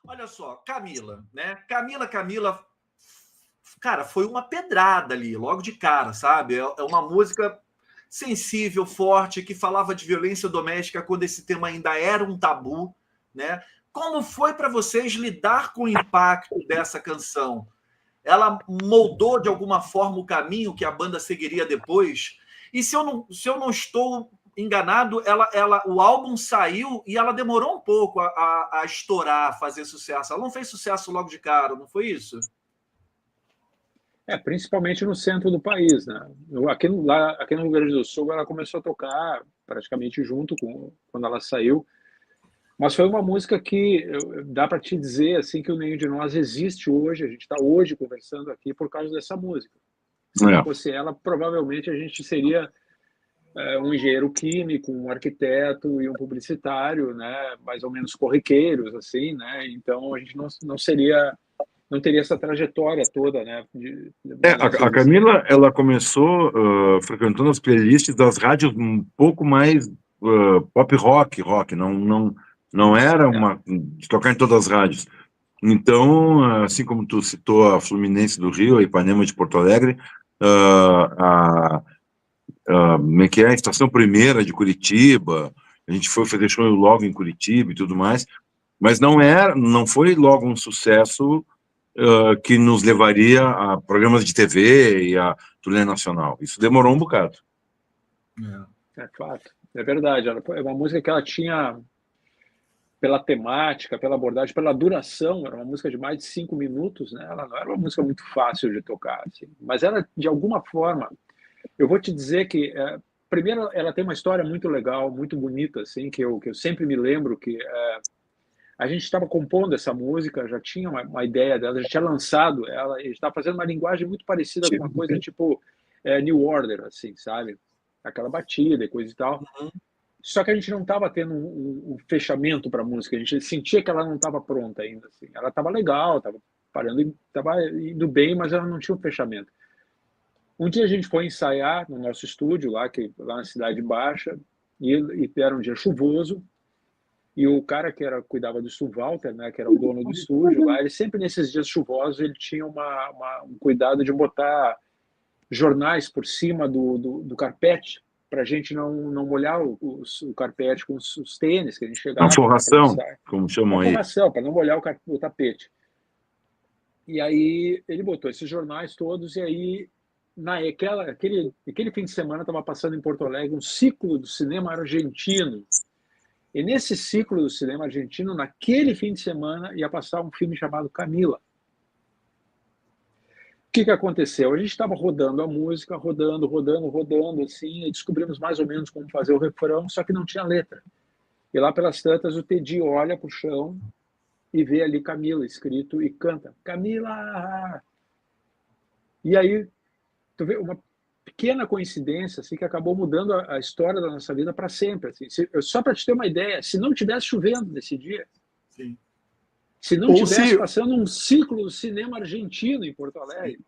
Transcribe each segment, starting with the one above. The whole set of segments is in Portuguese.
Olha só, Camila, né? Camila, cara, foi uma pedrada ali, logo de cara, sabe? É uma música sensível, forte, que falava de violência doméstica quando esse tema ainda era um tabu, né? Como foi para vocês lidar com o impacto dessa canção? Ela moldou de alguma forma o caminho que a banda seguiria depois? E se eu não estou enganado, o álbum saiu e ela demorou um pouco a estourar, a fazer sucesso. Ela não fez sucesso logo de cara, não foi isso? Principalmente no centro do país, né? Aqui no Rio Grande do Sul, ela começou a tocar praticamente junto com quando ela saiu. Mas foi uma música que dá para te dizer assim que o Nenhum de Nós existe hoje. A gente está hoje conversando aqui por causa dessa música. Se não fosse ela, provavelmente a gente seria um engenheiro químico, um arquiteto e um publicitário, né? Mais ou menos corriqueiros, assim, né? Então a gente não teria essa trajetória toda, né? A Camila, ela começou frequentando as playlists das rádios um pouco mais pop rock, não era de tocar em todas as rádios. Então, assim como tu citou a Fluminense do Rio, a Ipanema de Porto Alegre, como é que é? A Estação Primeira de Curitiba, a gente foi fazer show logo em Curitiba e tudo mais, mas não foi logo um sucesso que nos levaria a programas de TV e a turnê nacional. Isso demorou um bocado. É fato, é verdade. É uma música que ela tinha, pela temática, pela abordagem, pela duração, era uma música de mais de 5 minutos, né? Ela não era uma música muito fácil de tocar, assim. Mas ela, de alguma forma, eu vou te dizer que, primeiro, ela tem uma história muito legal, muito bonita, assim, que eu sempre me lembro que a gente estava compondo essa música, já tinha uma ideia dela, já tinha lançado ela, e estava fazendo uma linguagem muito parecida com uma coisa tipo New Order, assim, sabe? Aquela batida e coisa e tal. Só que a gente não estava tendo um fechamento para a música, a gente sentia que ela não estava pronta ainda. Assim. Ela estava legal, estava indo bem, mas ela não tinha um fechamento. Um dia a gente foi ensaiar no nosso estúdio, lá na Cidade Baixa, e era um dia chuvoso, e o cara que cuidava do estúdio, Walter, né, que era o dono do estúdio, lá, ele sempre nesses dias chuvosos ele tinha um cuidado de botar jornais por cima do carpete para a gente não molhar o carpete com os tênis que a gente chegava. Uma forração, como chamam aí. Uma forração, para não molhar o tapete. E aí ele botou esses jornais todos, e aí aquele fim de semana estava passando em Porto Alegre um ciclo do cinema argentino. E nesse ciclo do cinema argentino, naquele fim de semana, ia passar um filme chamado Camila. O que aconteceu? A gente estava rodando a música, rodando, assim, e descobrimos mais ou menos como fazer o refrão, só que não tinha letra. E lá pelas tantas, o Teddy olha para o chão e vê ali Camila escrito e canta, Camila! E aí, tu vê uma pequena coincidência assim, que acabou mudando a história da nossa vida para sempre. Assim. Só para te ter uma ideia, se não tivesse chovendo nesse dia, sim. Se não tivesse passando um ciclo do cinema argentino em Porto Alegre.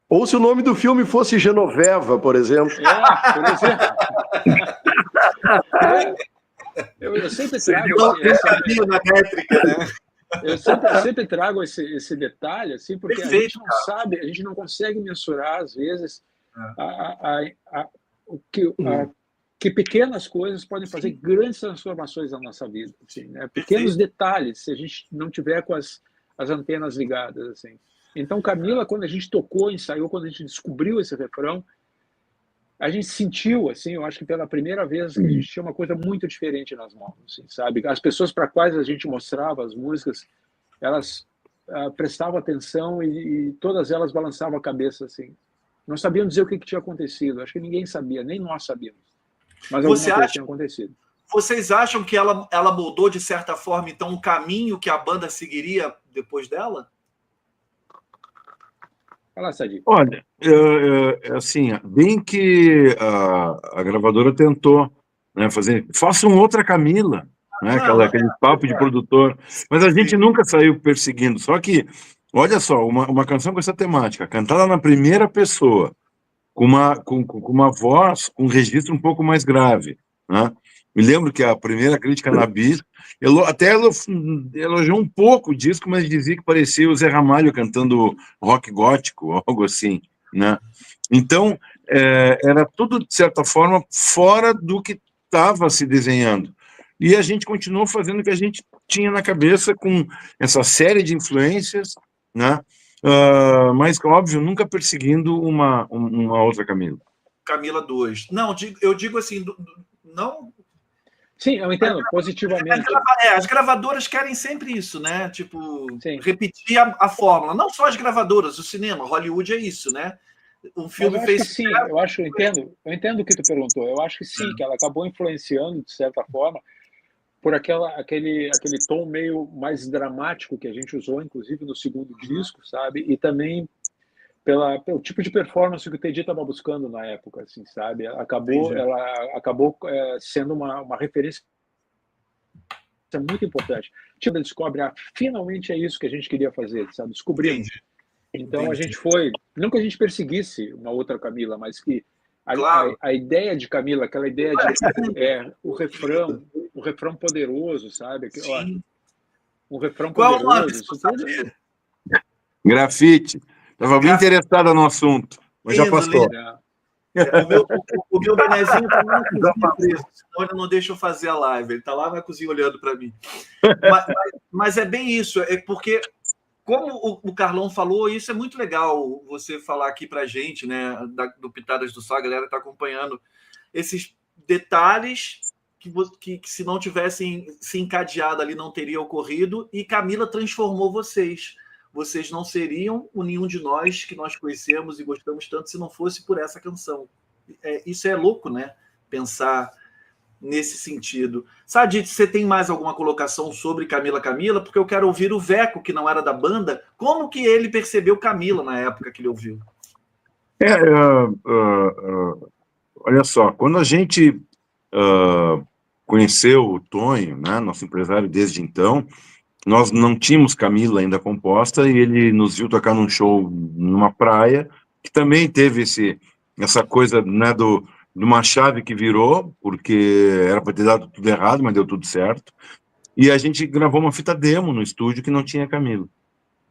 Ou se o nome do filme fosse Genoveva, por exemplo. Por exemplo. Eu sempre trago na métrica, né? Eu sempre trago esse detalhe, assim, porque a gente não sabe, a gente não consegue mensurar, às vezes, que pequenas coisas podem fazer grandes transformações na nossa vida. Assim, né? Pequenos detalhes, se a gente não tiver com as antenas ligadas. Assim. Então, Camila, quando a gente tocou, ensaiou, quando a gente descobriu esse refrão, a gente sentiu, assim, eu acho que pela primeira vez, que a gente tinha uma coisa muito diferente nas mãos, assim, sabe? As pessoas para quais a gente mostrava as músicas, elas prestavam atenção e todas elas balançavam a cabeça, assim. Não sabiam dizer o que tinha acontecido. Acho que ninguém sabia, nem nós sabíamos. Mas alguma coisa tinha acontecido. Vocês acham que ela moldou, de certa forma, então, o caminho que a banda seguiria depois dela? Fala, Sadi. Olha, assim, bem que a gravadora tentou, né, faça outra Camila, né, aquele papo de produtor, mas a gente nunca saiu perseguindo. Só que, olha só, uma canção com essa temática, cantada na primeira pessoa, com uma voz, com um registro um pouco mais grave, né? Me lembro que a primeira crítica na Bis até elogiou um pouco o disco, mas dizia que parecia o Zé Ramalho cantando rock gótico, algo assim, né? Então, era tudo, de certa forma, fora do que estava se desenhando. E a gente continuou fazendo o que a gente tinha na cabeça com essa série de influências, né? Mas, óbvio, nunca perseguindo uma outra Camila. Camila 2. Não, eu digo assim, não... Sim, eu entendo, positivamente. As gravadoras querem sempre isso, né? Tipo, Sim. repetir a fórmula. Não só as gravadoras, o cinema, Hollywood é isso, né? Um filme eu fez... acho que sim, eu entendo o que tu perguntou. Eu acho que sim, que ela acabou influenciando, de certa forma, por aquele tom meio mais dramático que a gente usou, inclusive, no segundo disco, sabe? E também pelo tipo de performance que o Teddy estava buscando na época, assim, sabe? Ela acabou sendo uma referência muito importante. Tipo, descobre, finalmente é isso que a gente queria fazer, sabe? Descobrimos. Então a gente foi, não que a gente perseguisse uma outra Camila, mas que a ideia de Camila, aquela ideia de o refrão poderoso, sabe? Um refrão poderoso. Grafite. Estava bem interessada no assunto, mas já passou. O meu benezinho está lá na cozinha preso, senão ele não deixa eu fazer a live. Ele está lá na cozinha olhando para mim. Mas é bem isso, é porque, como o Carlão falou, isso é muito legal você falar aqui para a gente, né, do Pitadas do Sol, a galera está acompanhando esses detalhes que se não tivessem se encadeado ali não teria ocorrido, e Camila transformou vocês. Vocês não seriam nenhum de nós que nós conhecemos e gostamos tanto se não fosse por essa canção. Isso é louco, né? Pensar nesse sentido. Sadit, você tem mais alguma colocação sobre Camila? Porque eu quero ouvir o Veco, que não era da banda. Como que ele percebeu Camila na época que ele ouviu? Olha só, quando a gente conheceu o Tonho, né, nosso empresário desde então, nós não tínhamos Camila ainda composta, e ele nos viu tocar num show numa praia, que também teve essa coisa, né, de uma chave que virou, porque era para ter dado tudo errado, mas deu tudo certo. E a gente gravou uma fita demo no estúdio que não tinha Camila.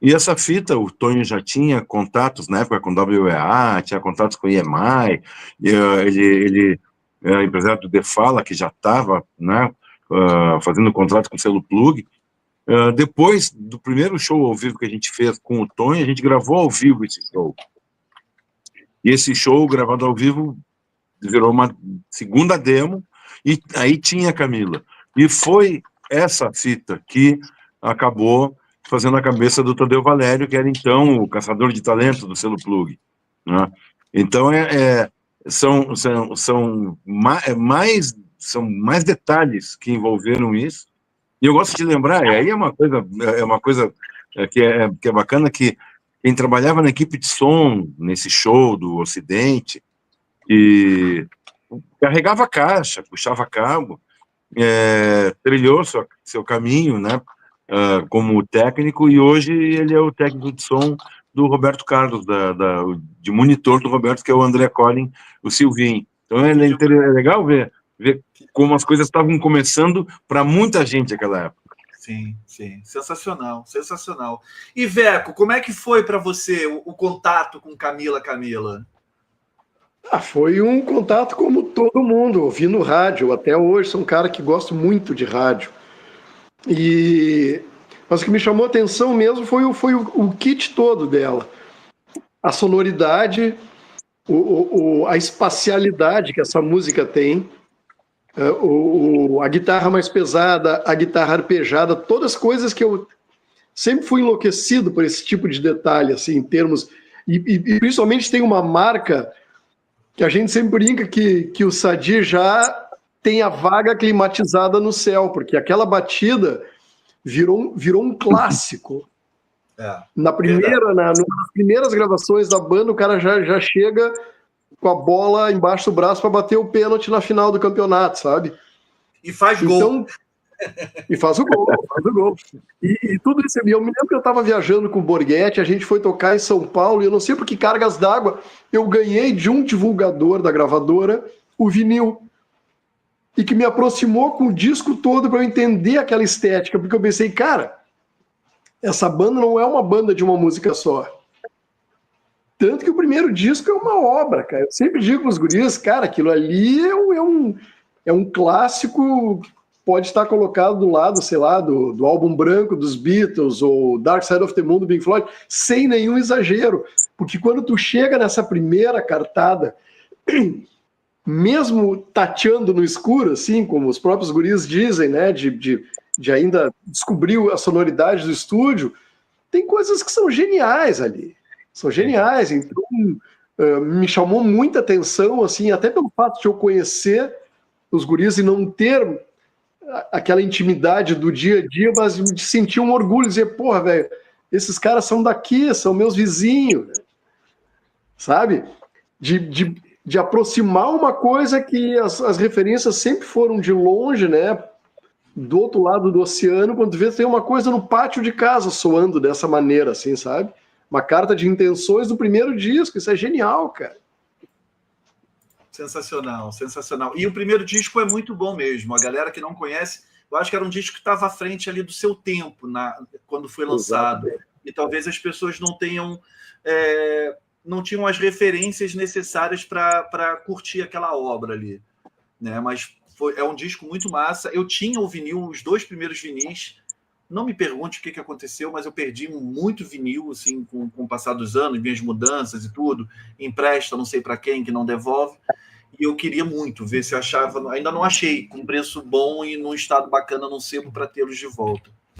E essa fita, o Tonho já tinha contatos na época com WEA, tinha contatos com EMI, ele era empresário do Defala, que já estava, né, fazendo contrato com o selo Plug. Depois do primeiro show ao vivo que a gente fez com o Tonho, a gente gravou ao vivo esse show. E esse show gravado ao vivo virou uma segunda demo, e aí tinha a Camila. E foi essa fita que acabou fazendo a cabeça do Tadeu Valério, que era então o caçador de talento do selo Plug, né? Então são mais detalhes que envolveram isso. E eu gosto de lembrar, e aí é uma coisa que é bacana, que quem trabalhava na equipe de som nesse show do Ocidente, e carregava caixa, puxava cabo, trilhou seu caminho, né, como técnico, e hoje ele é o técnico de som do Roberto Carlos, de monitor do Roberto, que é o André Collin, o Silvinho. Então é legal ver como as coisas estavam começando para muita gente naquela época. Sim, sim. Sensacional, sensacional. E, Veco, como é que foi para você o contato com Camila? Foi um contato como todo mundo, ouvindo rádio. Até hoje sou um cara que gosta muito de rádio. Mas o que me chamou a atenção mesmo foi o kit todo dela. A sonoridade, a espacialidade que essa música tem, a guitarra mais pesada, a guitarra arpejada, todas as coisas que eu sempre fui enlouquecido por esse tipo de detalhe, assim, em termos... E principalmente tem uma marca que a gente sempre brinca que o Sadi já tem a vaga climatizada no céu, porque aquela batida virou um clássico. Nas primeiras gravações da banda, o cara já chega com a bola embaixo do braço para bater o pênalti na final do campeonato, sabe? E faz gol. E faz o gol. E tudo isso, eu me lembro que eu estava viajando com o Borghetti, a gente foi tocar em São Paulo, e eu não sei por que cargas d'água, eu ganhei de um divulgador da gravadora o vinil. e que me aproximou com o disco todo para eu entender aquela estética, porque eu pensei, cara, essa banda não é uma banda de uma música só. Tanto que o primeiro disco é uma obra, cara. Eu sempre digo para os guris, cara, aquilo ali é um clássico que pode estar colocado do lado, sei lá, do álbum branco dos Beatles ou Dark Side of the Moon do Pink Floyd, sem nenhum exagero. Porque quando tu chega nessa primeira cartada, mesmo tateando no escuro, assim, como os próprios guris dizem, né, de ainda descobrir a sonoridade do estúdio, tem coisas que são geniais ali. São geniais, então me chamou muita atenção, assim, até pelo fato de eu conhecer os guris e não ter aquela intimidade do dia a dia, mas de sentir um orgulho, dizer, porra, velho, esses caras são daqui, são meus vizinhos, sabe? De aproximar uma coisa que as referências sempre foram de longe, né? Do outro lado do oceano, quando vê, tem uma coisa no pátio de casa soando dessa maneira, assim, sabe? Uma carta de intenções do primeiro disco, isso é genial, cara. Sensacional, sensacional. E o primeiro disco é muito bom mesmo. A galera que não conhece, eu acho que era um disco que estava à frente ali do seu tempo, quando foi lançado. Exatamente. E talvez as pessoas não tenham... não tinham as referências necessárias para curtir aquela obra ali, né? Mas é um disco muito massa. Eu tinha o vinil, os 2 primeiros vinis. Não me pergunte o que aconteceu, mas eu perdi muito vinil, assim, com o passar dos anos, minhas mudanças e tudo. Empresta, não sei para quem, que não devolve. E eu queria muito ver se eu achava... Ainda não achei, com preço bom e num estado bacana, num sebo, para tê-los de volta.